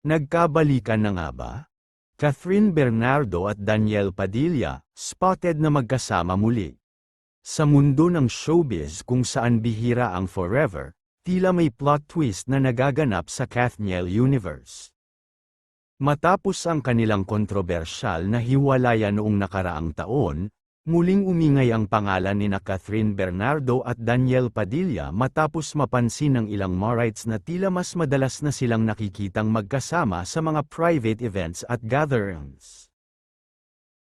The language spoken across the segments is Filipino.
Nagkabalikan na nga ba? Catherine Bernardo at Daniel Padilla, spotted na magkasama muli. Sa mundo ng showbiz kung saan bihira ang forever, tila may plot twist na nagaganap sa Kathniel universe. Matapos ang kanilang kontrobersyal na hiwalayan noong nakaraang taon, muling umingay ang pangalan ni Catherine Bernardo at Daniel Padilla matapos mapansin ng ilang Marites na tila mas madalas na silang nakikitang magkasama sa mga private events at gatherings.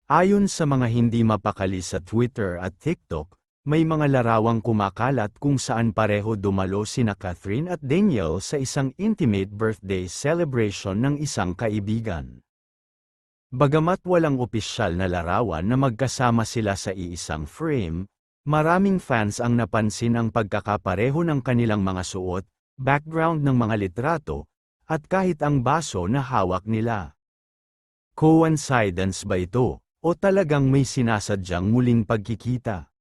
Ayon sa mga hindi mapakali sa Twitter at TikTok, may mga larawang kumakalat kung saan pareho dumalo sina Catherine at Daniel sa isang intimate birthday celebration ng isang kaibigan. Bagamat walang opisyal na larawan na magkasama sila sa iisang frame, maraming fans ang napansin ang pagkakapareho ng kanilang mga suot, background ng mga litrato, at kahit ang baso na hawak nila. Coincidence ba ito, o talagang may sinasadyang muling pagkikita?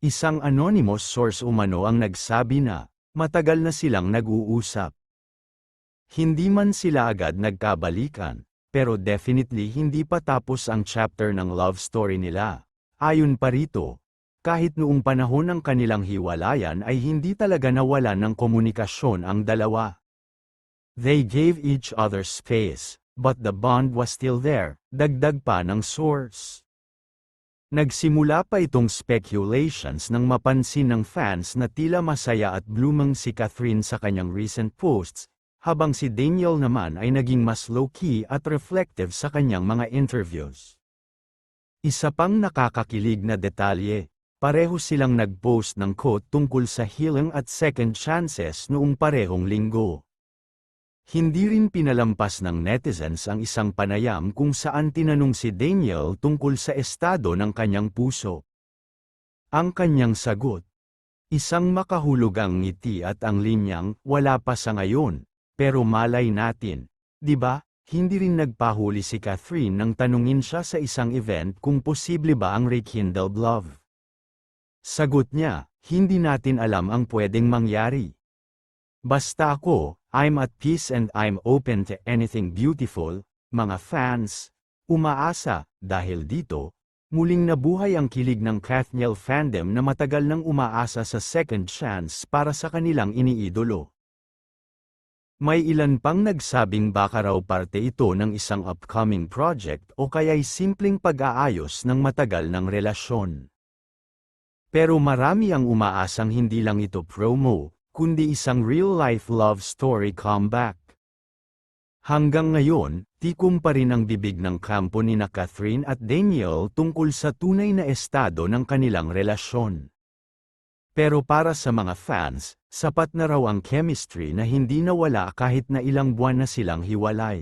Isang anonymous source umano ang nagsabi na, matagal na silang nag-uusap. Hindi man sila agad nagkabalikan, pero definitely hindi pa tapos ang chapter ng love story nila. Ayon pa rito, kahit noong panahon ng kanilang hiwalayan ay hindi talaga nawalan ng komunikasyon ang dalawa. They gave each other space, but the bond was still there, dagdag pa ng source. Nagsimula pa itong speculations nang mapansin ng fans na tila masaya at blooming si Catherine sa kanyang recent posts, habang si Daniel naman ay naging mas low-key at reflective sa kanyang mga interviews. Isa pang nakakakilig na detalye, pareho silang nag-post ng quote tungkol sa healing at second chances noong parehong linggo. Hindi rin pinalampas ng netizens ang isang panayam kung saan tinanong si Daniel tungkol sa estado ng kanyang puso. Ang kanyang sagot, isang makahulugang ngiti at ang linyang, wala pa sa ngayon. Pero malay natin, di ba? Hindi rin nagpahuli si Catherine nang tanungin siya sa isang event kung posible ba ang rekindled love. Sagot niya, hindi natin alam ang pwedeng mangyari. Basta ako, I'm at peace and I'm open to anything beautiful, mga fans. Umaasa, dahil dito, muling nabuhay ang kilig ng Kathniel fandom na matagal nang umaasa sa second chance para sa kanilang iniidolo. May ilan pang nagsabing baka raw parte ito ng isang upcoming project o kaya'y simpleng pag-aayos ng matagal ng relasyon. Pero marami ang umaasang hindi lang ito promo, kundi isang real-life love story comeback. Hanggang ngayon, tikom pa rin ang bibig ng kampo ni Catherine at Daniel tungkol sa tunay na estado ng kanilang relasyon. Pero para sa mga fans, sapat na raw ang chemistry na hindi nawala kahit na ilang buwan na silang hiwalay.